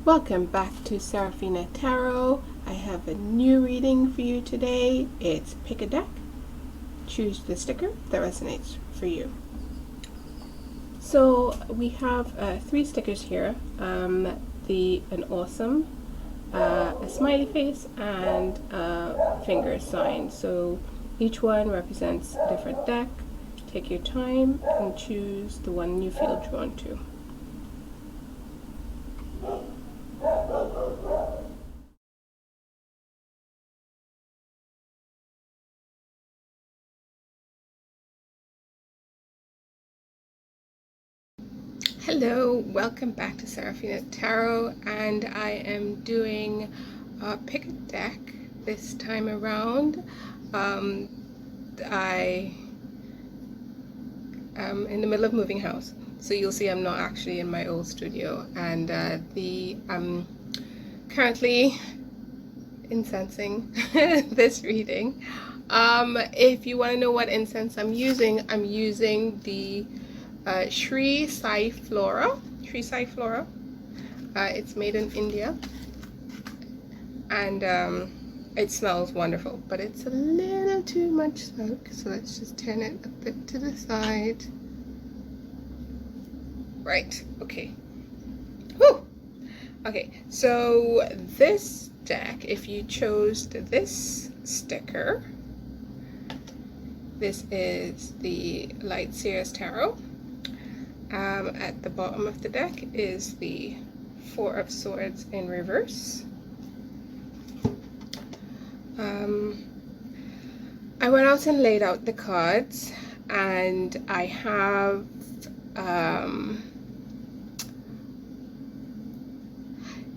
Welcome back to Seraphina Tarot. I have a new reading for you today. It's pick a deck, choose the sticker that resonates for you. So we have three stickers here, an awesome, a smiley face, and a finger sign. So each one represents a different deck. Take your time and choose the one you feel drawn to. Hello, welcome back to Seraphina Tarot, and I am doing pick a deck this time around. I am in the middle of moving house, so you'll see I'm not actually in my old studio, and I'm currently incensing this reading. If you want to know what incense I'm using the Sri Sai Flora. It's made in India, and it smells wonderful, but it's a little too much smoke, so let's just turn it a bit to the side. Right, okay. Whew. Okay, so this deck, if you chose this sticker, this is the Light Seers Tarot. At the bottom of the deck is the Four of Swords in reverse. I went out and laid out the cards, and I have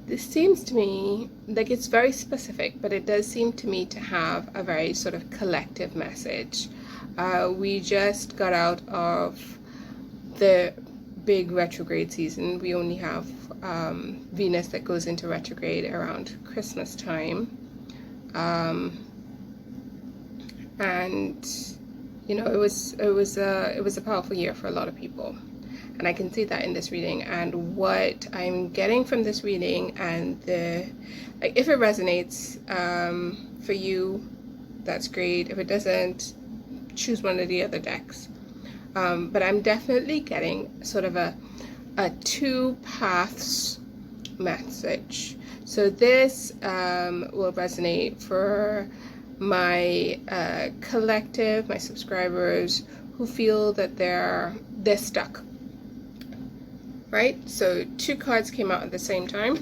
this seems to me like it's very specific, but it does seem to me to have a very sort of collective message. We just got out of the big retrograde season. We only have Venus that goes into retrograde around Christmas time, and you know, it was a powerful year for a lot of people, and I can see that in this reading. And what I'm getting from this reading, and if it resonates for you, that's great. If it doesn't, choose one of the other decks. But I'm definitely getting sort of a two paths message. So this will resonate for my collective, my subscribers who feel that they're stuck, right? So two cards came out at the same time.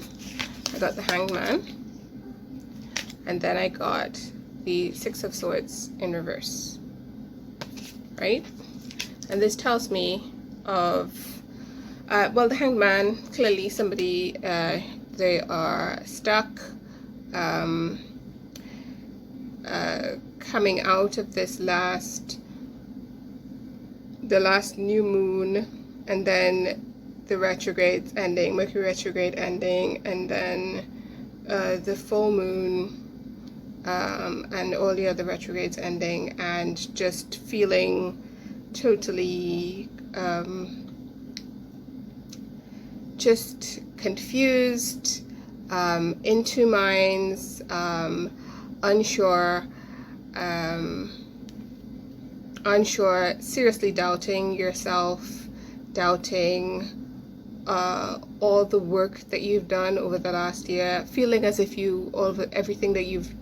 I got the Hanged Man, and then I got the Six of Swords in reverse, right? And this tells me of, well, the Hanged Man, clearly somebody, they are stuck, coming out of this the last new moon, and then the retrogrades ending, Mercury retrograde ending, and then the full moon, and all the other retrogrades ending, and just feeling totally just confused, in two minds, unsure, seriously doubting yourself, doubting all the work that you've done over the last year, feeling as if everything that you've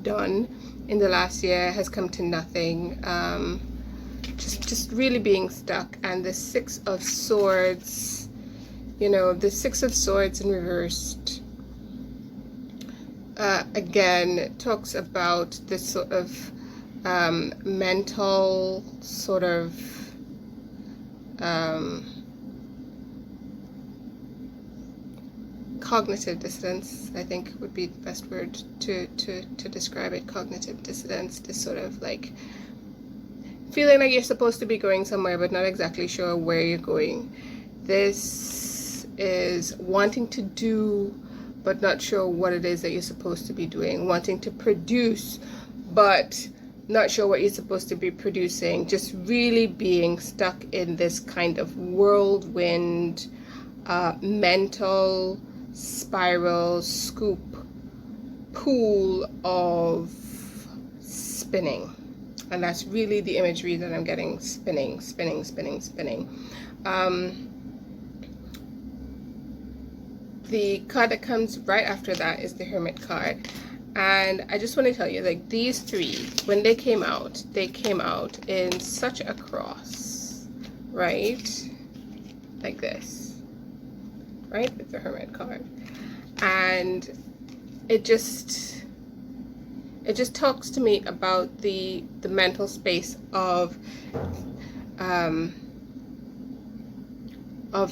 done in the last year has come to nothing. Just really being stuck. And the Six of Swords, you know, the Six of Swords in reversed, again, talks about this sort of mental sort of cognitive dissonance, I think would be the best word to describe it. Cognitive dissonance, this sort of like feeling like you're supposed to be going somewhere but not exactly sure where you're going. This is wanting to do but not sure what it is that you're supposed to be doing, wanting to produce but not sure what you're supposed to be producing, just really being stuck in this kind of whirlwind, mental spiral, scoop, pool of spinning. And that's really the imagery that I'm getting. Spinning, spinning, spinning, spinning. The card that comes right after that is the Hermit card. And I just want to tell you, like, these three, when they came out in such a cross, right? Like this, right? It's a Hermit card. And it just talks to me about the mental space of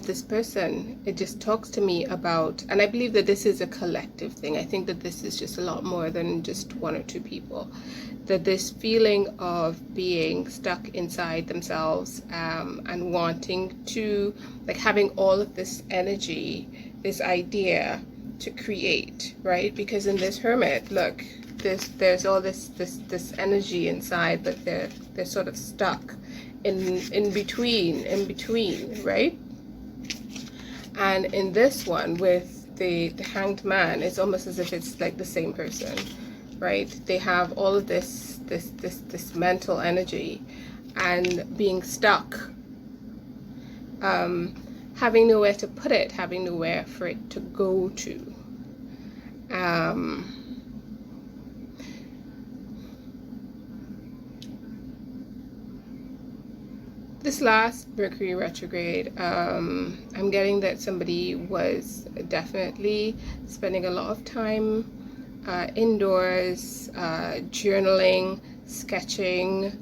this person. It just talks to me about, and I believe that this is a collective thing. I think that this is just a lot more than just one or two people. That this feeling of being stuck inside themselves and wanting to, like, having all of this energy, this idea to create, right? Because in this Hermit, look, there's all this energy inside, but they're sort of stuck in between, right? And in this one with the Hanged Man, it's almost as if it's like the same person, right? They have all of this mental energy and being stuck, having nowhere to put it, having nowhere for it to go to. This last Mercury retrograde, I'm getting that somebody was definitely spending a lot of time indoors, journaling, sketching,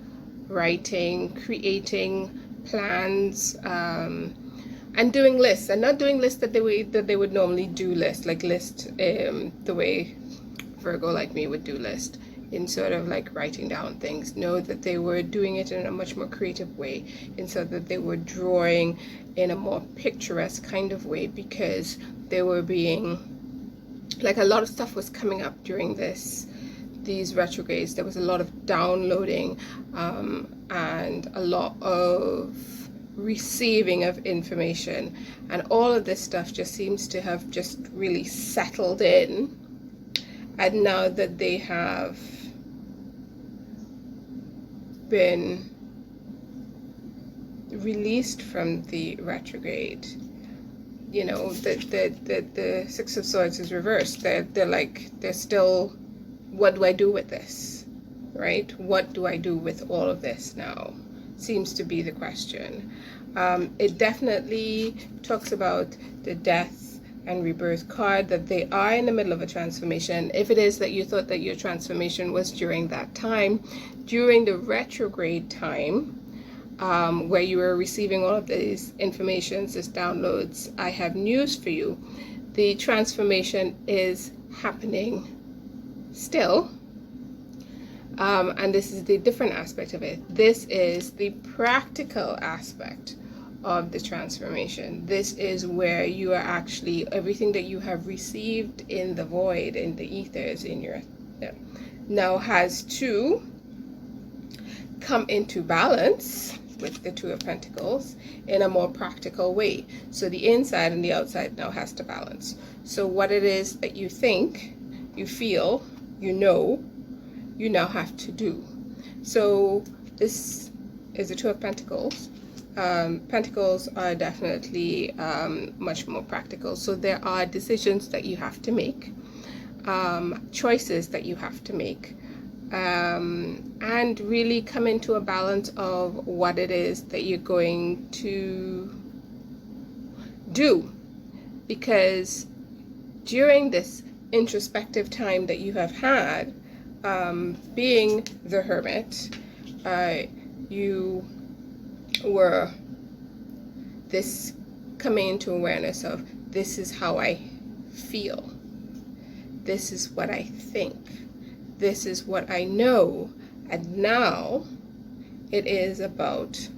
writing, creating plans, and doing lists, and not doing lists that they would normally do lists, like the way Virgo like me would do list, in sort of like writing down things. Know that they were doing it in a much more creative way, and so that they were drawing in a more picturesque kind of way, because they were being, like, a lot of stuff was coming up during these retrogrades. There was a lot of downloading and a lot of receiving of information, and all of this stuff just seems to have just really settled in. And now that they have been released from the retrograde, you know, the Six of Swords is reversed. They're still, what do I do with this, right? What do I do with all of this now? Seems to be the question. It definitely talks about the death and rebirth card, that they are in the middle of a transformation. If it is that you thought that your transformation was during that time, during the retrograde time, where you were receiving all of these informations, these downloads, I have news for you. The transformation is happening still. And this is the different aspect of it. This is the practical aspect of the transformation. This is where you are actually, everything that you have received in the void, in the ethers, in your, now has to come into balance with the Two of Pentacles in a more practical way. So the inside and the outside now has to balance. So what it is that you think, you feel, you know, you now have to do. So this is the Two of Pentacles. Pentacles are definitely much more practical. So there are decisions that you have to make, choices that you have to make, and really come into a balance of what it is that you're going to do. Because during this introspective time that you have had, being the Hermit, you were this coming into awareness of, this is how I feel, this is what I think, this is what I know, and now it is about,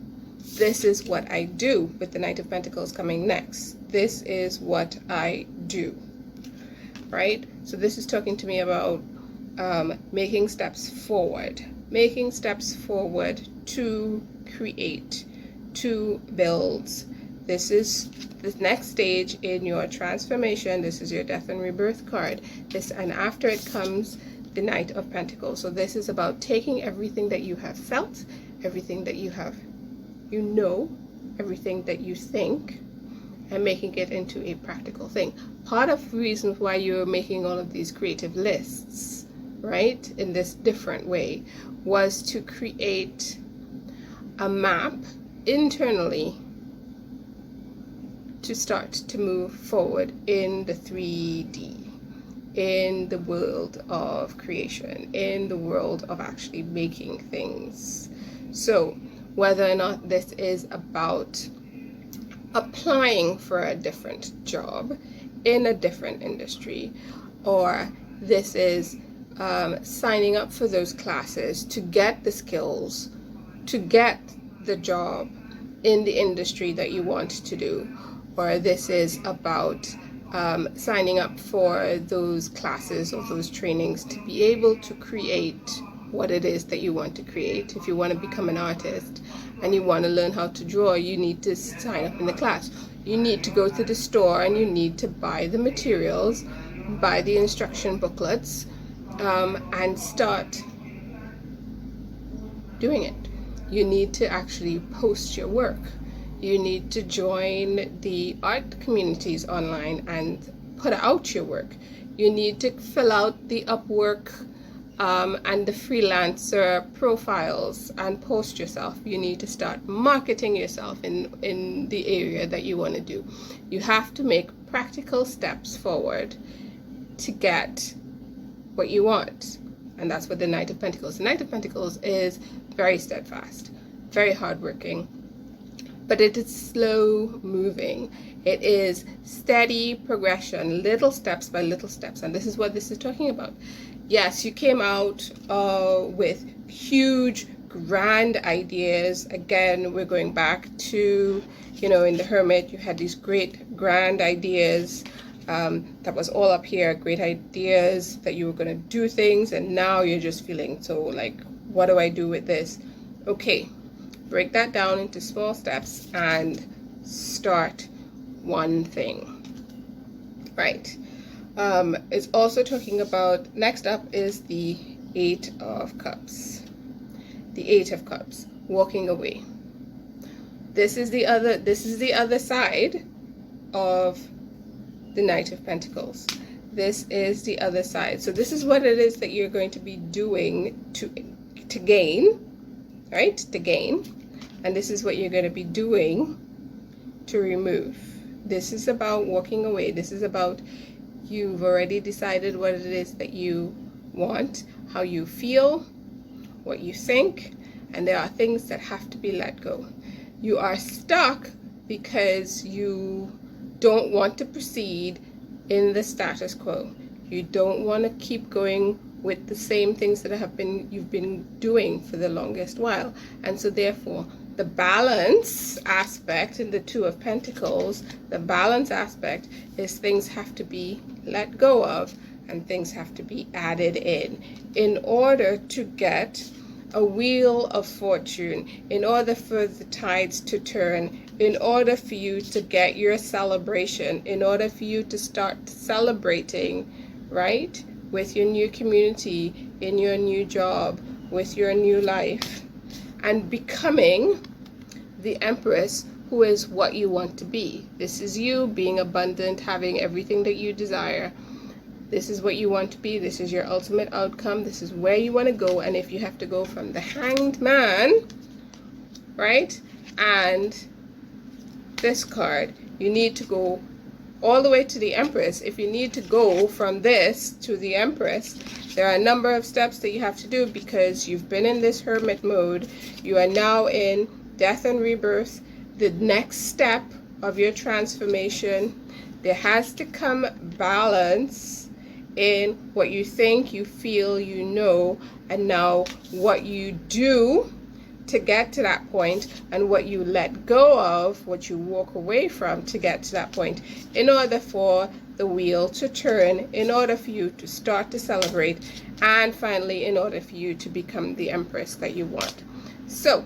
this is what I do, with the Knight of Pentacles coming next. This is what I do, right? So this is talking to me about making steps forward to create, to build, This is the next stage in your transformation. This is your death and rebirth card. And after it comes the Knight of Pentacles. So this is about taking everything that you have felt, everything that you have, everything that you think, and making it into a practical thing. Part of the reason why you're making all of these creative lists, right, in this different way, was to create a map internally to start to move forward in the 3D, in the world of creation, in the world of actually making things. So whether or not this is about applying for a different job in a different industry, or this is signing up for those classes to get the skills, to get the job in the industry that you want to do, or this is about signing up for those classes or those trainings to be able to create what it is that you want to create. If you want to become an artist and you want to learn how to draw, you need to sign up in the class. You need to go to the store and you need to buy the materials, buy the instruction booklets, and start doing it. You need to actually post your work. You need to join the art communities online and put out your work. You need to fill out the Upwork and the freelancer profiles and post yourself. You need to start marketing yourself in the area that you want to do. You have to make practical steps forward to get what you want. And that's what the Knight of Pentacles. The Knight of Pentacles is very steadfast, very hardworking, but it is slow moving. It is steady progression, little steps by little steps. And this is what this is talking about. Yes, you came out with huge, grand ideas. Again, we're going back to, in the Hermit, you had these great, grand ideas. That was all up here, great ideas that you were going to do things. And now you're just feeling so like, what do I do with this? Okay, break that down into small steps and start one thing, right? It's also talking about, next up is the Eight of Cups. The Eight of Cups, walking away. This is the other side of the Knight of Pentacles. This is the other side. So this is what it is that you're going to be doing to gain, right? To gain. And this is what you're going to be doing to remove. This is about walking away. This is about, you've already decided what it is that you want, how you feel, what you think, and there are things that have to be let go. You are stuck because you don't want to proceed in the status quo. You don't want to keep going with the same things that you've been doing for the longest while. And so therefore, the balance aspect in the Two of Pentacles, the balance aspect is things have to be let go of and things have to be added in order to get a wheel of fortune, in order for the tides to turn, in order for you to get your celebration, in order for you to start celebrating, right, with your new community, in your new job, with your new life, and becoming the Empress who is what you want to be. This is you being abundant, having everything that you desire. This is what you want to be. This is your ultimate outcome. This is where you want to go. And if you have to go from the Hanged Man, right, and this card, you need to go all the way to the Empress. If you need to go from this to the Empress, there are a number of steps that you have to do because you've been in this Hermit mode. You are now in Death and Rebirth, the next step of your transformation. There has to come balance in what you think, you feel, and now what you do to get to that point, and what you let go of, what you walk away from to get to that point, in order for the wheel to turn, in order for you to start to celebrate, and finally in order for you to become the Empress that you want. So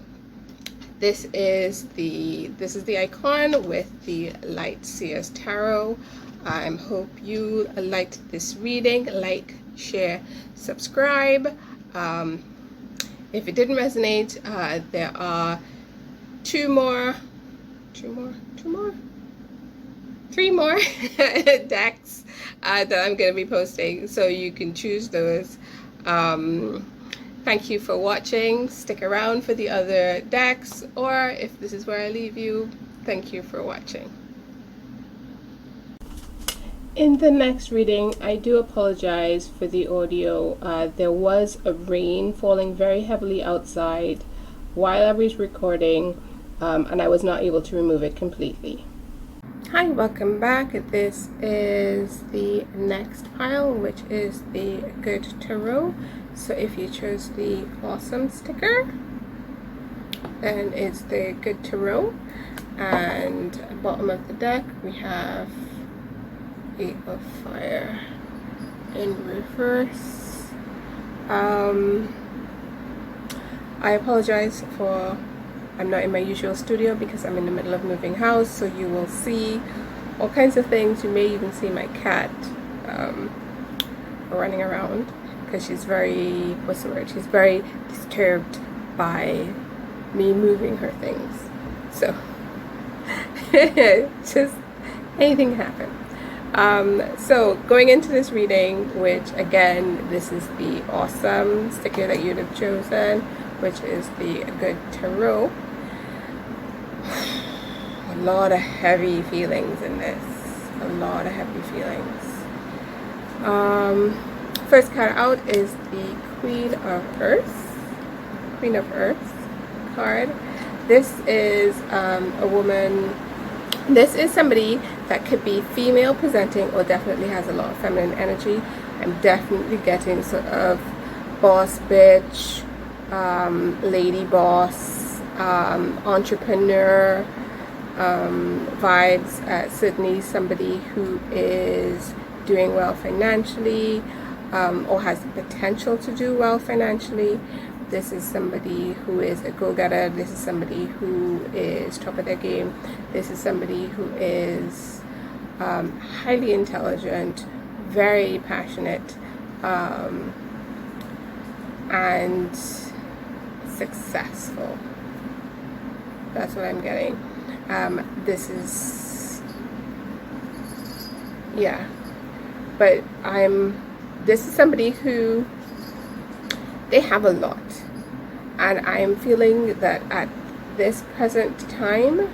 This is the icon with the Light Seers Tarot. I hope you liked this reading. Like, share, subscribe. If it didn't resonate, there are three more decks that I'm going to be posting, so you can choose those. Thank you for watching. Stick around for the other decks, or if this is where I leave you, thank you for watching. In the next reading, I do apologize for the audio. There was a rain falling very heavily outside while I was recording, and I was not able to remove it completely. Hi, welcome back. This is the next pile, which is the Good Tarot. So if you chose the Awesome sticker, then it's the Good Tarot. And at the bottom of the deck, we have Eight of Fire in reverse. I apologize for I'm not in my usual studio because I'm in the middle of moving house, so you will see all kinds of things. You may even see my cat running around because she's very, she's very disturbed by me moving her things. So just anything can happen. So going into this reading, which again, this is the Awesome sticker that you'd have chosen, which is the Good Tarot. A lot of heavy feelings in this. A lot of heavy feelings. First card out is the Queen of Earth. Queen of Earth card. This is a woman. This is somebody that could be female presenting or definitely has a lot of feminine energy. I'm definitely getting sort of boss bitch, lady boss, entrepreneur vibes. Certainly somebody who is doing well financially, or has the potential to do well financially. This is somebody who is a go-getter. This is somebody who is top of their game. This is somebody who is highly intelligent, very passionate, and successful. That's what I'm getting. This is, yeah, but this is somebody who, they have a lot, and I am feeling that at this present time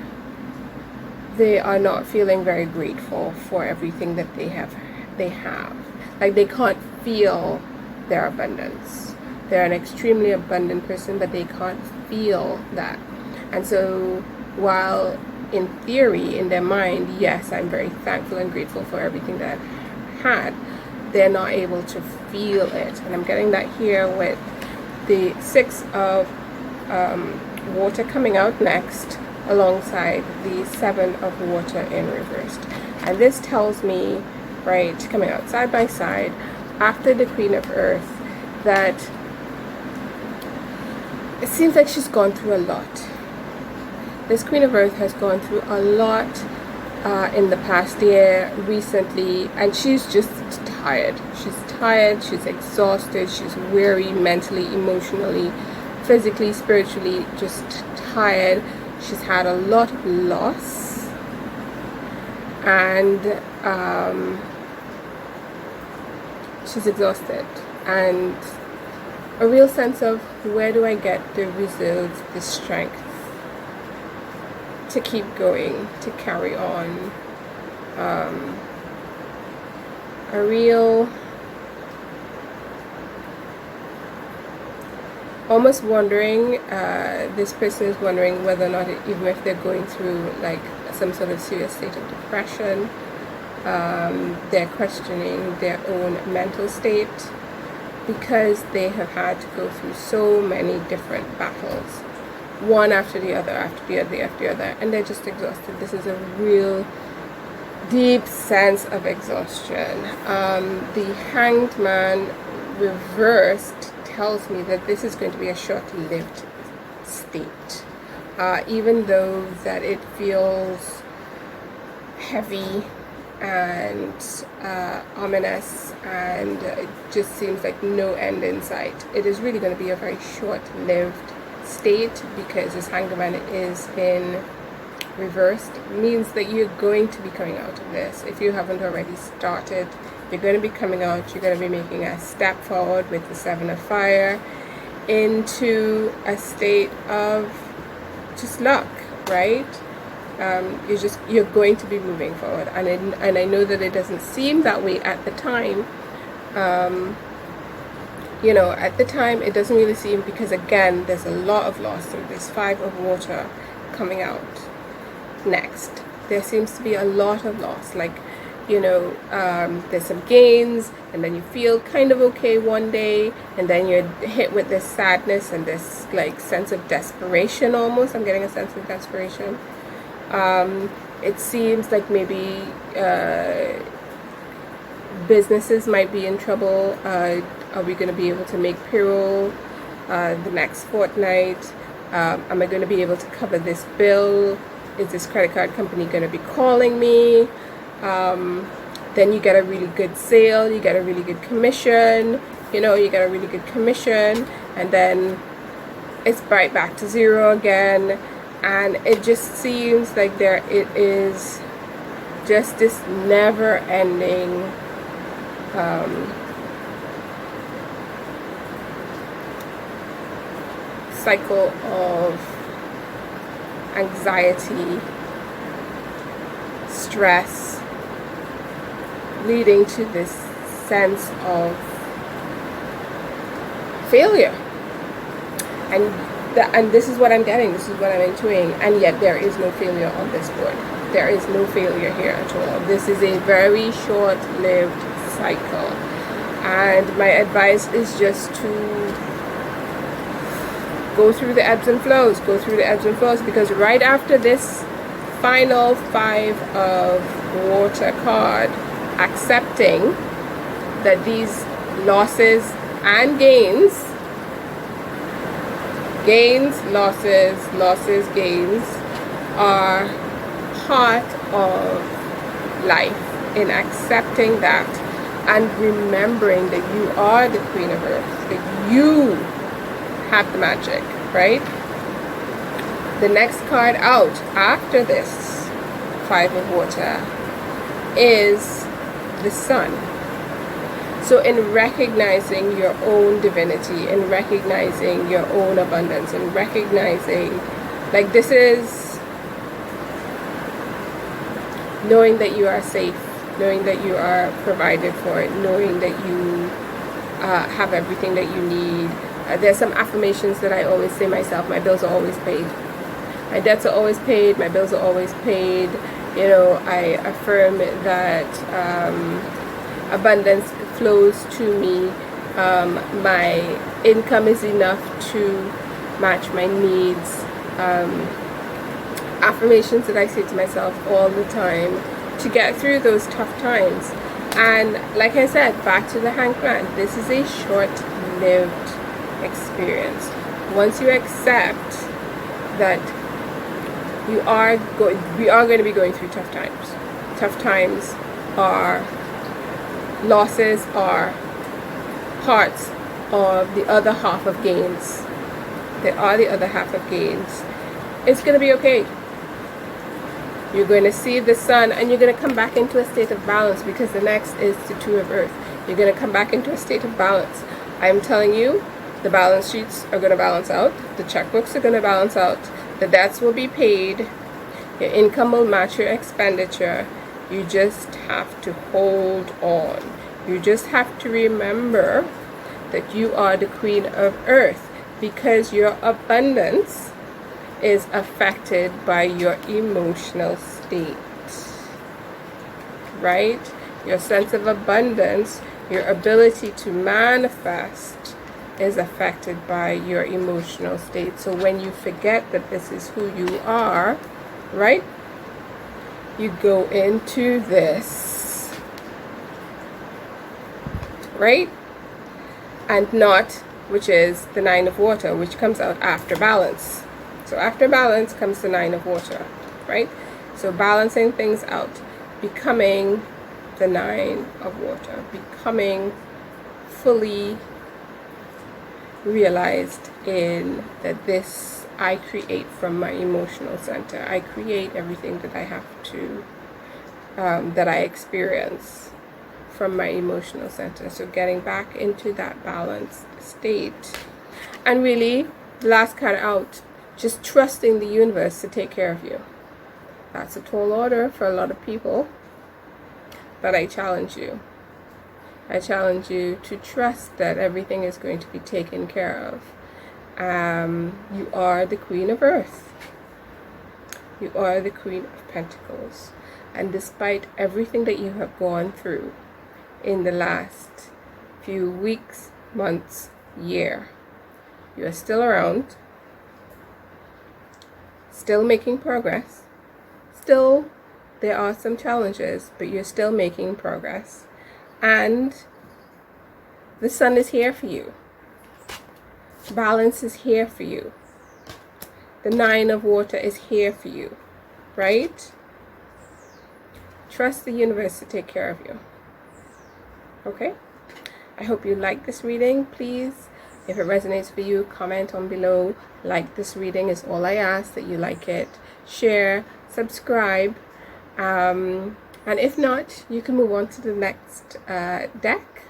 they are not feeling very grateful for everything that they have. Like, they can't feel their abundance. They're an extremely abundant person, but they can't feel that. And so while in theory, in their mind, yes, I'm very thankful and grateful for everything that I've had, they're not able to feel it. And I'm getting that here with the Six of Water coming out next, alongside the Seven of Water in reversed. And this tells me, right, coming out side by side after the Queen of Earth, that it seems like she's gone through a lot. This Queen of Earth has gone through a lot in the past year, recently, and she's just tired. She's tired, she's exhausted, she's weary mentally, emotionally, physically, spiritually, just tired. She's had a lot of loss, and she's exhausted, and a real sense of, where do I get the reserves, the strength to keep going, to carry on. A real, almost wondering, this person is wondering whether or not, even if they're going through like some sort of serious state of depression, they're questioning their own mental state, because they have had to go through so many different battles, one after the other, after the other, after the other, and they're just exhausted. This is a real deep sense of exhaustion. The Hanged Man reversed tells me that this is going to be a short-lived state, even though that it feels heavy and ominous, and it just seems like no end in sight. It is really going to be a very short-lived state, because this hangman is in reversed. It means that you're going to be coming out of this. If you haven't already started, you're going to be coming out. You're going to be making a step forward with the Seven of Fire into a state of just luck, right? You're going to be moving forward, and I know that it doesn't seem that way at the time. At the time it doesn't really seem, because again, there's a lot of loss. So this Five of Water coming out next, there seems to be a lot of loss. Like, there's some gains, and then you feel kind of okay one day, and then you're hit with this sadness and this like sense of desperation. Almost, I'm getting a sense of desperation. It seems like maybe businesses might be in trouble. Are we going to be able to make payroll the next fortnight? Am I going to be able to cover this bill? Is this credit card company going to be calling me? Then you get a really good sale, you get a really good commission, and then it's right back to zero again. And it just seems like it is just this never-ending cycle of anxiety, stress, leading to this sense of failure. And this is what I'm getting, this is what I'm intuiting, and yet there is no failure on this board. There is no failure here at all. This is a very short-lived cycle, and my advice is just to go through the ebbs and flows, because right after this final Five of Water card, accepting that these losses and gains, losses, gains are part of life, in accepting that and remembering that you are the Queen of Earth, that you have the magic, right? The next card out after this Five of Water is the Sun. So in recognizing your own divinity, in recognizing your own abundance, in recognizing, like, this is knowing that you are safe, knowing that you are provided for, knowing that you have everything that you need. There's some affirmations that I always say myself. My bills are always paid. My debts are always paid. My bills are always paid. I affirm that abundance flows to me. My income is enough to match my needs. Affirmations that I say to myself all the time to get through those tough times. And like I said, back to the Hangman, this is a short-lived experience. Once you accept that we are going to be going through tough times are losses, are parts of the other half of gains. They are the other half of gains. It's going to be okay. You're going to see the Sun, and you're going to come back into a state of balance, because the next is the Two of Earth. You're going to come back into a state of balance. I'm telling you, the balance sheets are going to balance out. The checkbooks are going to balance out. The debts will be paid. Your income will match your expenditure. You just have to hold on. You just have to remember that you are the Queen of Earth, because your abundance is affected by your emotional state, right? Your sense of abundance, your ability to manifest, is affected by your emotional state. So when you forget that this is who you are, right, you go into this, right? And not, which is the Nine of Water, which comes out after balance. So after balance comes the Nine of Water, right? So balancing things out, becoming the Nine of Water, becoming fully realized in that this I create from my emotional center. I create everything that I have to, that I experience from my emotional center. So getting back into that balanced state. And really, the last card out, just trusting the universe to take care of you. That's a tall order for a lot of people, but I challenge you. I challenge you to trust that everything is going to be taken care of. You are the Queen of Earth. You are the Queen of Pentacles. And despite everything that you have gone through in the last few weeks, months, year, you are still around, still making progress. Still, there are some challenges, but you're still making progress. And the sun is here for you. Balance is here for you. The Nine of Water is here for you, right? Trust the universe to take care of you. Okay? I hope you like this reading. Please, if it resonates for you, comment on below. Like this reading is all I ask, that you like it. Share, subscribe. And if not, you can move on to the next deck.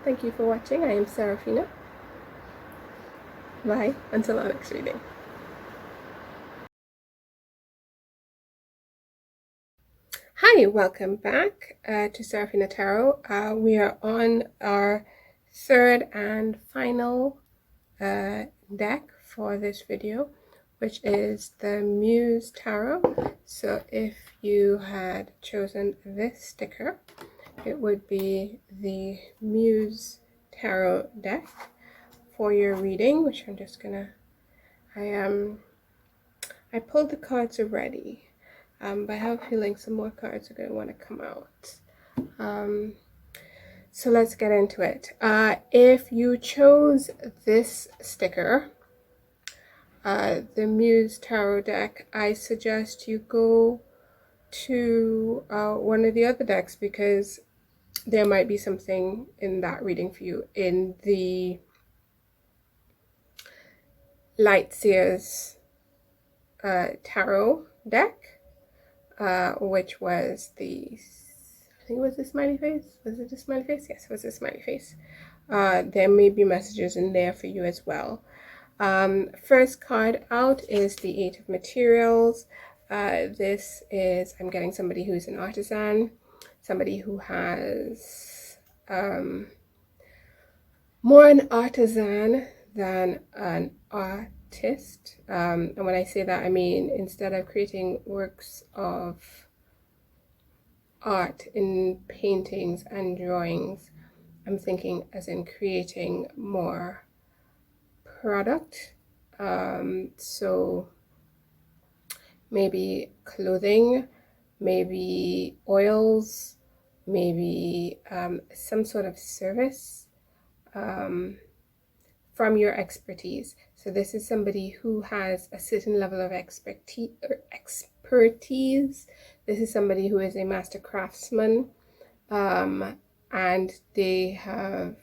Thank you for watching. I am Seraphina. Bye. Until our next reading. Hi, welcome back to Seraphina Tarot. We are on our third and final deck for this video, which is the Muse Tarot. So if you had chosen this sticker, it would be the Muse Tarot deck for your reading, which I'm just gonna, I pulled the cards already, but I have a feeling some more cards are gonna want to come out. So let's get into it. If you chose this sticker, the Muse Tarot deck, I suggest you go to one of the other decks, because there might be something in that reading for you. In the Lightseers Tarot deck, which was the, I think it was the smiley face. Was it the smiley face? Yes, it was the smiley face. There may be messages in there for you as well. First card out is the Eight of Materials. This is, I'm getting somebody who's an artisan, somebody who has more an artisan than an artist. And when I say that, I mean, instead of creating works of art in paintings and drawings, I'm thinking as in creating more product. So maybe clothing, maybe oils, maybe some sort of service from your expertise. So this is somebody who has a certain level of expertise. This is somebody who is a master craftsman, and they have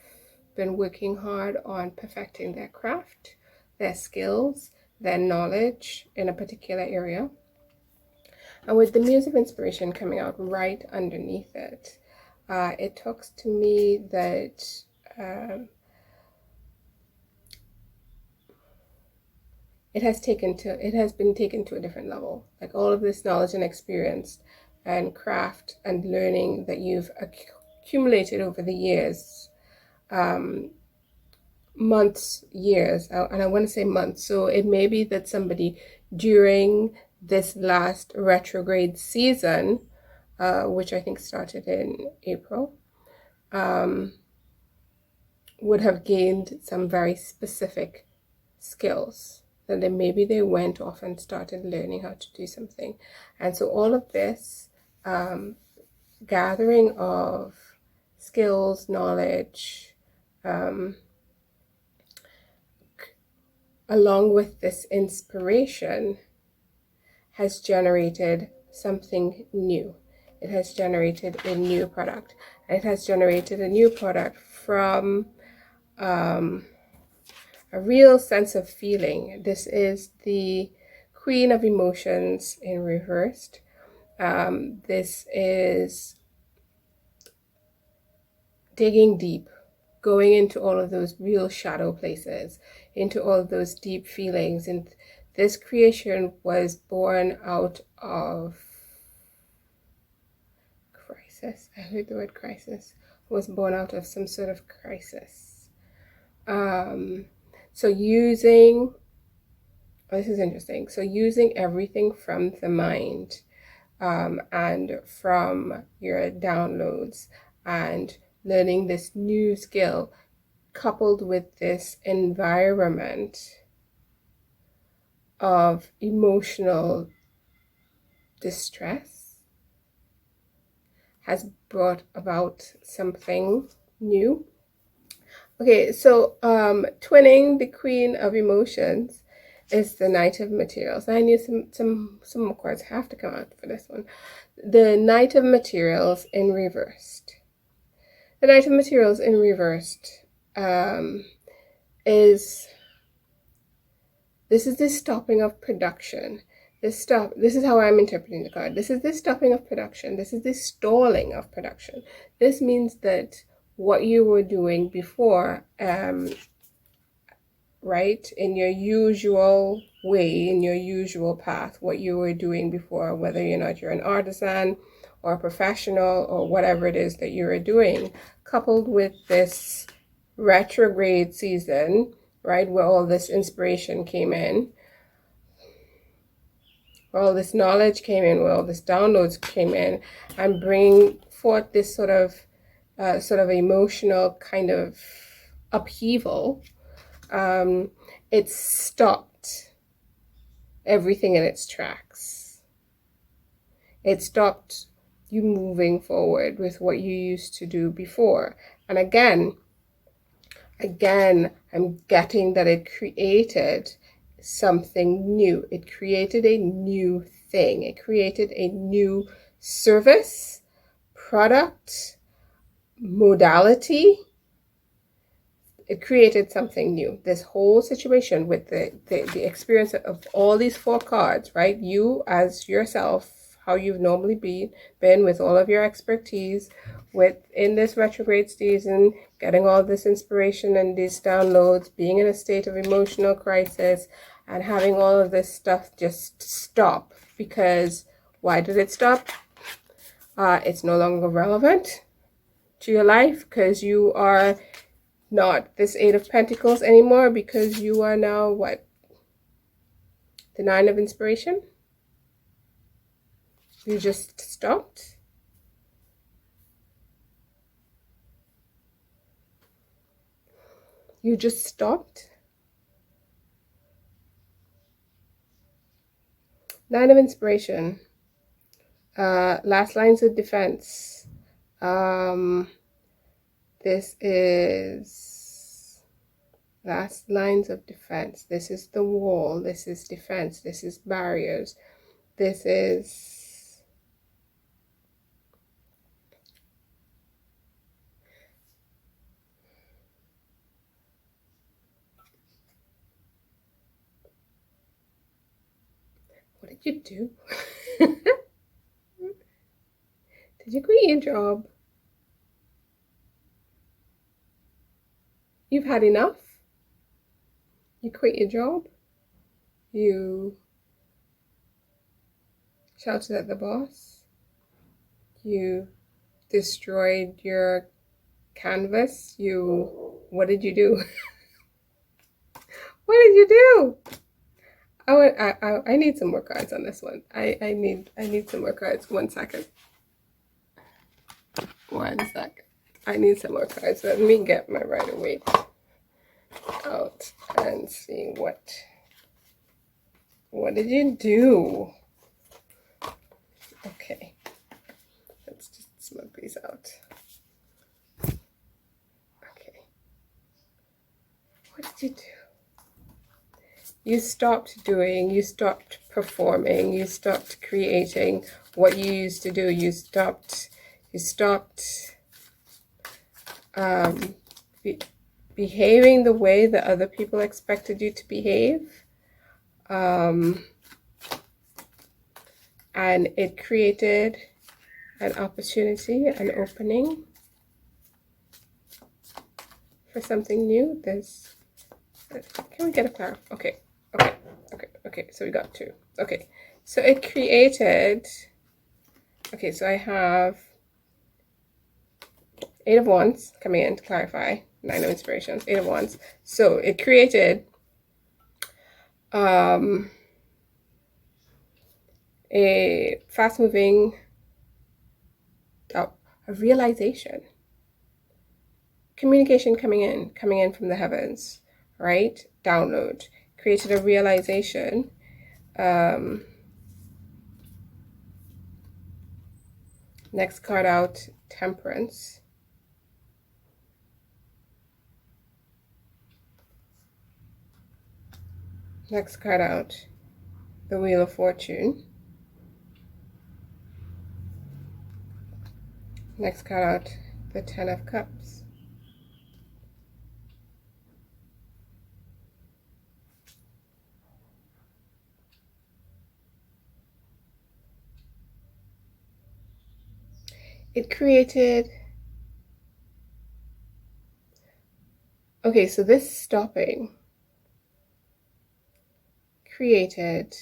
been working hard on perfecting their craft, their skills, their knowledge in a particular area. And with the Muse of Inspiration coming out right underneath it, it talks to me that it has been taken to a different level. Like all of this knowledge and experience and craft and learning that you've accumulated over the years, months, years, and I want to say months. So it may be that somebody during this last retrograde season, which I think started in April, would have gained some very specific skills. And then maybe they went off and started learning how to do something. And so all of this gathering of skills, knowledge, along with this inspiration, has generated something new. It has generated a new product. It has generated a new product from a real sense of feeling. This is the Queen of Emotions in reversed. This is digging deep, going into all of those real shadow places, into all of those deep feelings. And this creation was born out of crisis. I heard the word crisis. Was born out of some sort of crisis. So using, oh, this is interesting. So using everything from the mind and from your downloads and learning this new skill coupled with this environment of emotional distress has brought about something new. Okay, so twinning the Queen of Emotions is the Knight of Materials. I need some more cards have to come out for this one. The Knight of Materials in reversed. The Knight of Materials in reversed is the stopping of production. This is how I'm interpreting the card. This is the stopping of production. This is the stalling of production. This means that what you were doing before, right, in your usual way, in your usual path, what you were doing before, whether you're an artisan or a professional or whatever it is that you are doing, coupled with this retrograde season, right, where all this inspiration came in, where all this knowledge came in, where all this downloads came in, and bringing forth this sort of emotional kind of upheaval. It stopped everything in its tracks. It stopped you moving forward with what you used to do before. And again, I'm getting that it created something new. It created a new thing. It created a new service, product, modality. It created something new. This whole situation with the experience of all these 4 cards, right? You as yourself, how you've normally been with all of your expertise, in this retrograde season, getting all this inspiration and these downloads, being in a state of emotional crisis, and having all of this stuff just stop. Because why did it stop? It's no longer relevant to your life because you are not this 8 of Pentacles anymore, because you are now what? The 9 of Inspiration? You just stopped? You just stopped? 9 of Inspiration. Last lines of defense. This is last lines of defense. This is the wall. This is defense. This is barriers. This is what did you do? Did you quit your job? You've had enough? You quit your job? You shouted at the boss? You destroyed your canvas? What did you do? What did you do? I need some more cards on this one. I need some more cards. 1 second. 1 second. I need some more cards. Let me get my Rider-Waite out and see what did you do? Okay. Let's just smoke these out. Okay. What did you do? You stopped doing, you stopped performing, you stopped creating what you used to do. You stopped behaving the way that other people expected you to behave. And it created an opportunity, an opening for something new. Can we get a clarif? Okay. So we got 2. Okay, so it created. Okay, so I have 8 of Wands coming in to clarify. 9 of Inspirations, 8 of Wands. So it created a fast-moving, a realization, communication coming in from the heavens, right? Download, created a realization. Next card out, Temperance. Next card out, the Wheel of Fortune. Next card out, the 10 of Cups. It created. Okay, so this stopping created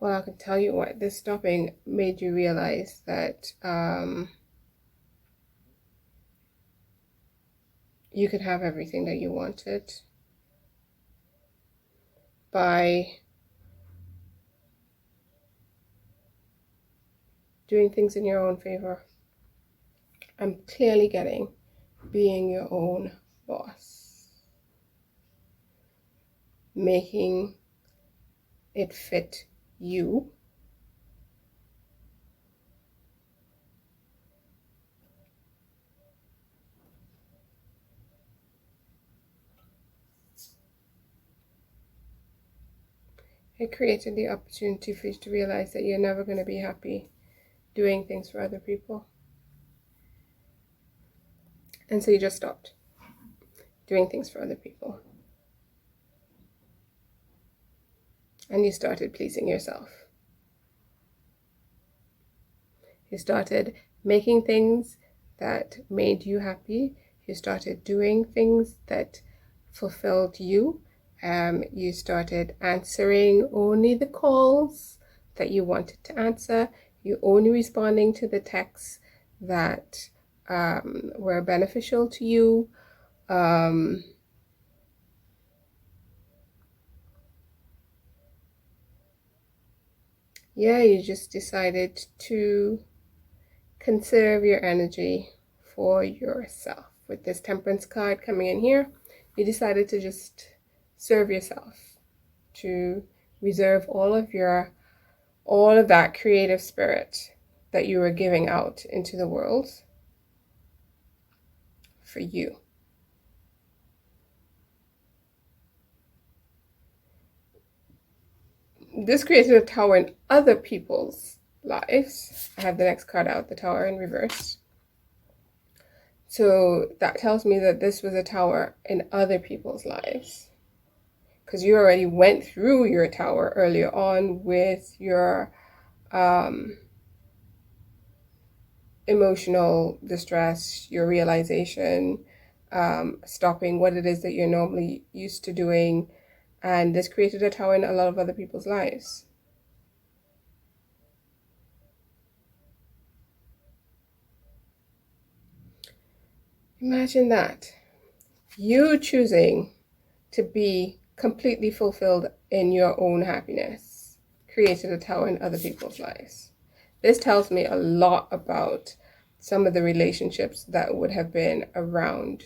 well, I can tell you what, this stopping made you realize that you could have everything that you wanted by doing things in your own favor. I'm clearly getting being your own boss, making it fit you. It created the opportunity for you to realize that you're never going to be happy doing things for other people. And so you just stopped doing things for other people. And you started pleasing yourself. You started making things that made you happy. You started doing things that fulfilled you. You started answering only the calls that you wanted to answer. You only responding to the texts that were beneficial to you. Yeah, you just decided to conserve your energy for yourself. With this Temperance card coming in here, you decided to just serve yourself, to reserve all of that creative spirit that you were giving out into the world for you. This created a tower in other people's lives. I have the next card out, the Tower in reverse. So that tells me that this was a tower in other people's lives, because you already went through your tower earlier on with your emotional distress, your realization, stopping what it is that you're normally used to doing. And this created a tower in a lot of other people's lives. Imagine that. You choosing to be completely fulfilled in your own happiness created a tower in other people's lives. This tells me a lot about some of the relationships that would have been around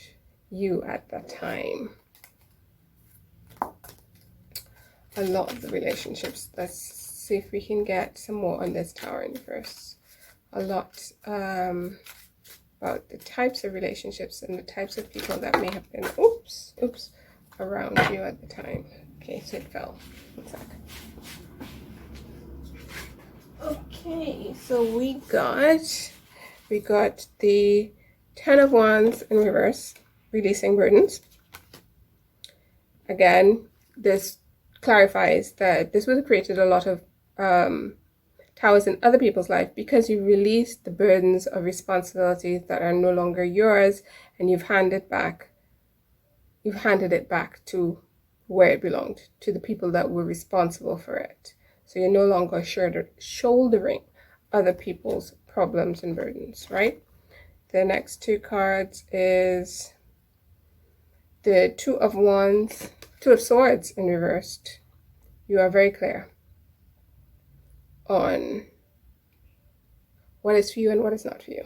you at that time. A lot of the relationships. Let's see if we can get some more on this Tower in reverse. A lot about the types of relationships and the types of people that may have been, around you at the time. Okay, so it fell. One sec. Okay, so we got the Ten of Wands in reverse, releasing burdens. Again, this clarifies that this would have created a lot of towers in other people's life because you released the burdens of responsibilities that are no longer yours, and you've handed it back to where it belonged, to the people that were responsible for it. So you're no longer shouldering other people's problems and burdens, right? The next two cards is the Two of Swords in reversed. You are very clear on what is for you and what is not for you.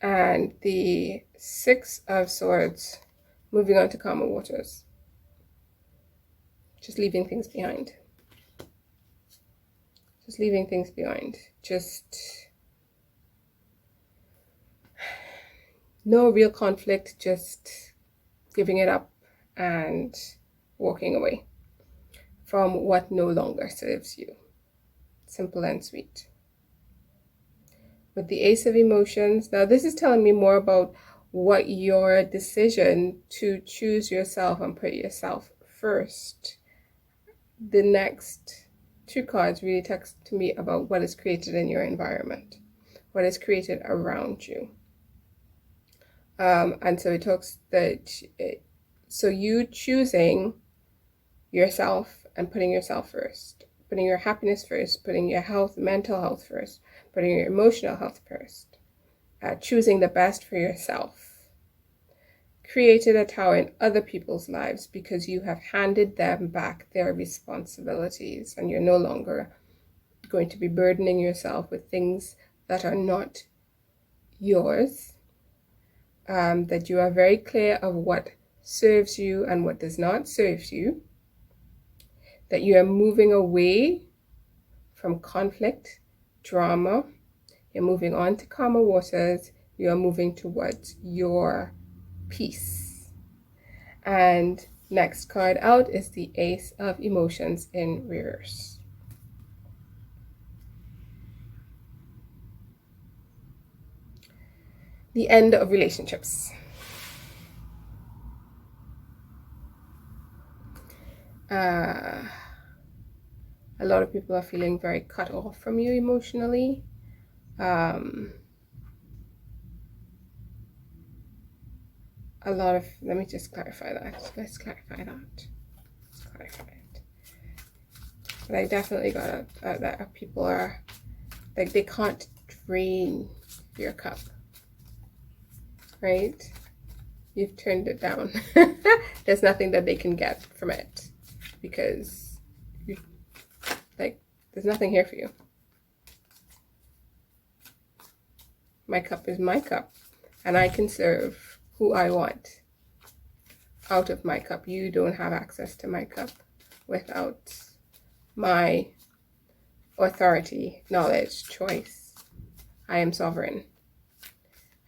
And the Six of Swords, moving on to calmer waters. Just leaving things behind. Just leaving things behind. Just no real conflict, just giving it up and walking away from what no longer serves you. Simple and sweet. With the Ace of Emotions, now this is telling me more about what your decision to choose yourself and put yourself first. The next two cards really talk to me about what is created in your environment, what is created around you. And so it talks so you choosing yourself and putting yourself first, putting your happiness first, putting your mental health first, putting your emotional health first, choosing the best for yourself, created a tower in other people's lives because you have handed them back their responsibilities, and you're no longer going to be burdening yourself with things that are not yours, that you are very clear of what serves you and what does not serve you, that you are moving away from conflict, drama, you're moving on to calmer waters, you are moving towards your peace. And next card out is the Ace of Emotions in reverse. The end of relationships. A lot of people are feeling very cut off from you emotionally. Let me just clarify that. Let's clarify that. Let's clarify it. But I definitely got that people are, like, they can't drain your cup, right? You've turned it down. There's nothing that they can get from it because there's nothing here for you. My cup is my cup, and I can serve who I want out of my cup. You don't have access to my cup without my authority, knowledge, choice. I am sovereign.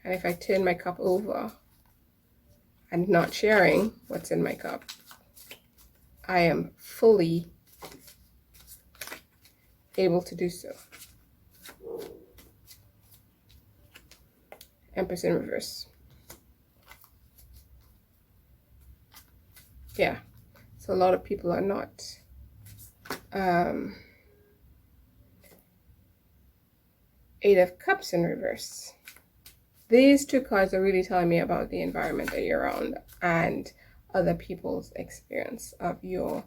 And if I turn my cup over and not sharing what's in my cup, I am fully able to do so. Empress in reverse. Yeah, so a lot of people are not Eight of Cups in reverse. These two cards are really telling me about the environment that you're around and other people's experience of your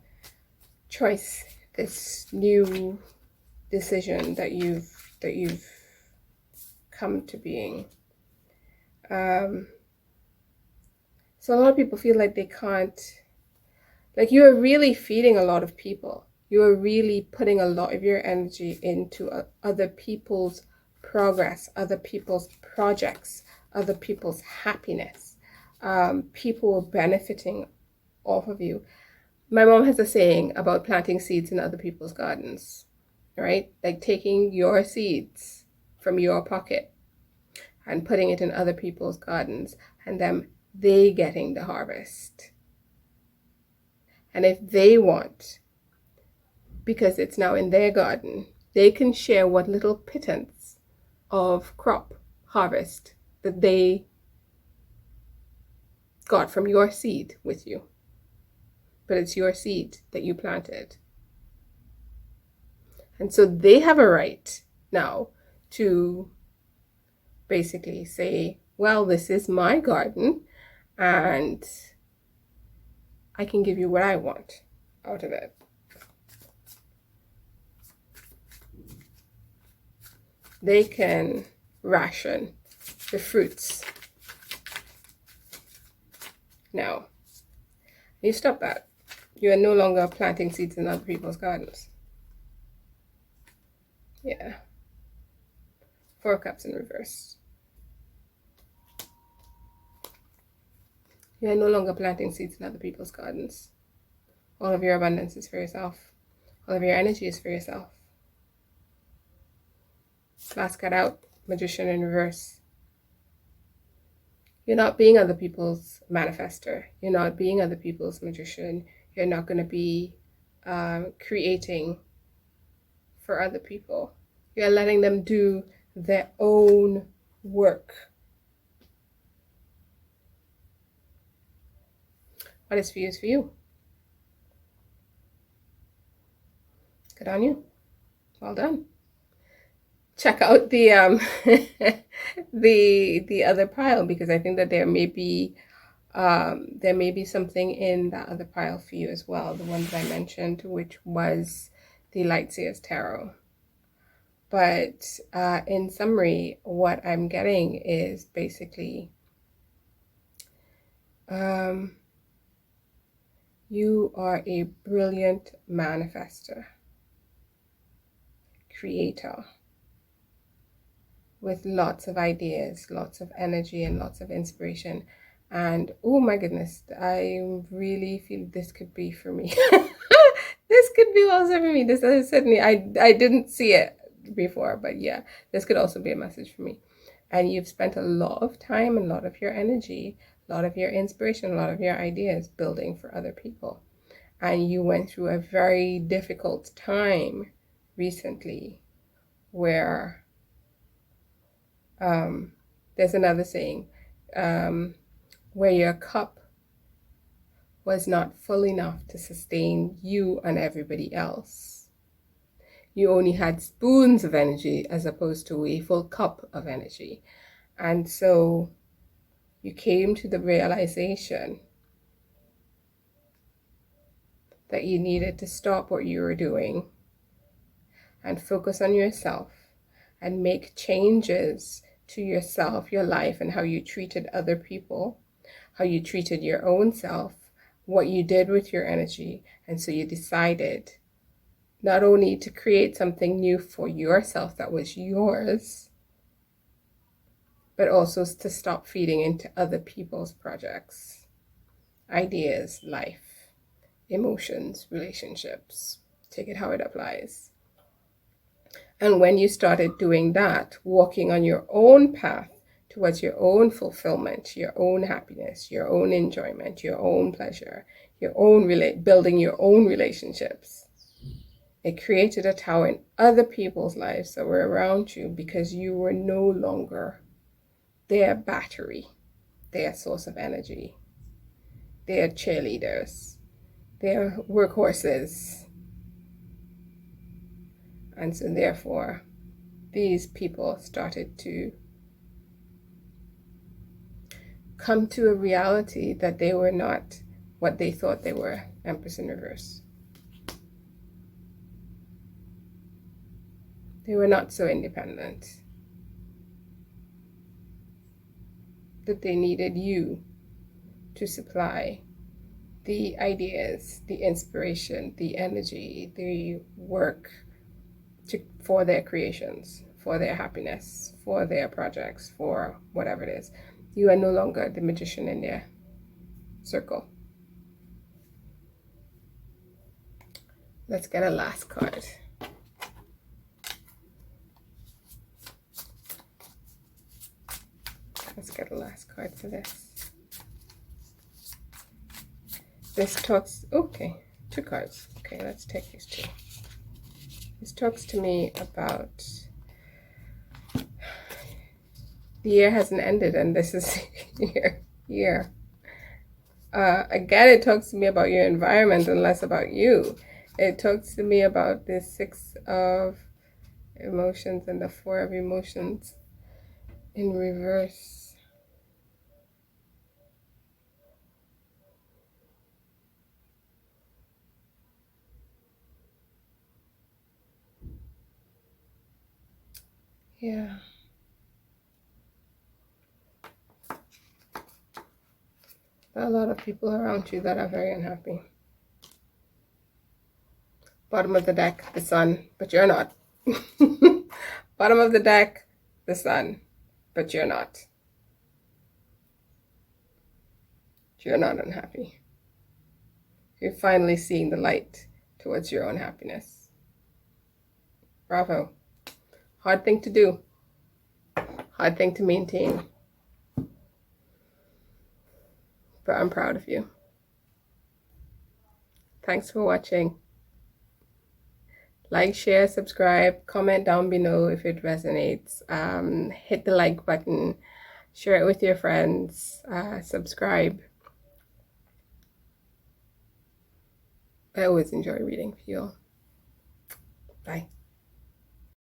choice, this new decision that you've come to being. So a lot of people feel like they can't, like, you are really feeding a lot of people. You are really putting a lot of your energy into other people's progress, other people's projects, other people's happiness. People benefiting off of you. My mom has a saying about planting seeds in other people's gardens, right? Like taking your seeds from your pocket and putting it in other people's gardens, and them they getting the harvest. And if they want, because it's now in their garden, they can share what little pittance of crop harvest that they got from your seed with you. But it's your seed that you planted. And so they have a right now to basically say, well, this is my garden and I can give you what I want out of it. They can ration the fruits. Now, you stop that. You are no longer planting seeds in other people's gardens. Yeah. 4 of Cups in reverse. You are no longer planting seeds in other people's gardens. All of your abundance is for yourself. All of your energy is for yourself. Last card out, Magician in reverse. You're not being other people's manifester. You're not being other people's magician. You're not going to be creating for other people. You're letting them do their own work. What is for you is for you. Good on you. Well done. Check out the the other pile, because I think that there may be something in that other pile for you as well. The one that I mentioned, which was the Lightseer's Tarot. But in summary, what I'm getting is basically you are a brilliant manifester, creator, with lots of ideas, lots of energy, and lots of inspiration. And oh my goodness, I really feel this could be for me. This could be also for me. This is certainly, I didn't see it before, but yeah, this could also be a message for me. And you've spent a lot of time, a lot of your energy, a lot of your inspiration, a lot of your ideas building for other people. And you went through a very difficult time recently where there's another saying, where your cup was not full enough to sustain you and everybody else. You only had spoons of energy as opposed to a full cup of energy. And so you came to the realization that you needed to stop what you were doing and focus on yourself and make changes to yourself, your life, and how you treated other people, how you treated your own self, what you did with your energy. And so you decided not only to create something new for yourself that was yours, but also to stop feeding into other people's projects, ideas, life, emotions, relationships. Take it how it applies. And when you started doing that, walking on your own path towards your own fulfillment, your own happiness, your own enjoyment, your own pleasure, your own building your own relationships, it created a tower in other people's lives that were around you, because you were no longer their battery, their source of energy, their cheerleaders, their workhorses. And so therefore, these people started to come to a reality that they were not what they thought they were. Empress in reverse. They were not so independent, that they needed you to supply the ideas, the inspiration, the energy, the work for their creations, for their happiness, for their projects, for whatever it is. You are no longer the magician in their circle. Let's get a last card. Let's get the last card for this. This talks, okay, 2 cards. Okay, let's take these 2. This talks to me about the year hasn't ended and this is year. Again, it talks to me about your environment and less about you. It talks to me about the 6 of emotions and the 4 of emotions in reverse. Yeah. There are a lot of people around you that are very unhappy. Bottom of the deck, the sun, but you're not. Bottom of the deck, the sun, but you're not. You're not unhappy. You're finally seeing the light towards your own happiness. Bravo. Hard thing to do. Hard thing to maintain. But I'm proud of you. Thanks for watching. Like, share, subscribe, comment down below if it resonates. Hit the like button. Share it with your friends. Subscribe. I always enjoy reading for you all. Bye.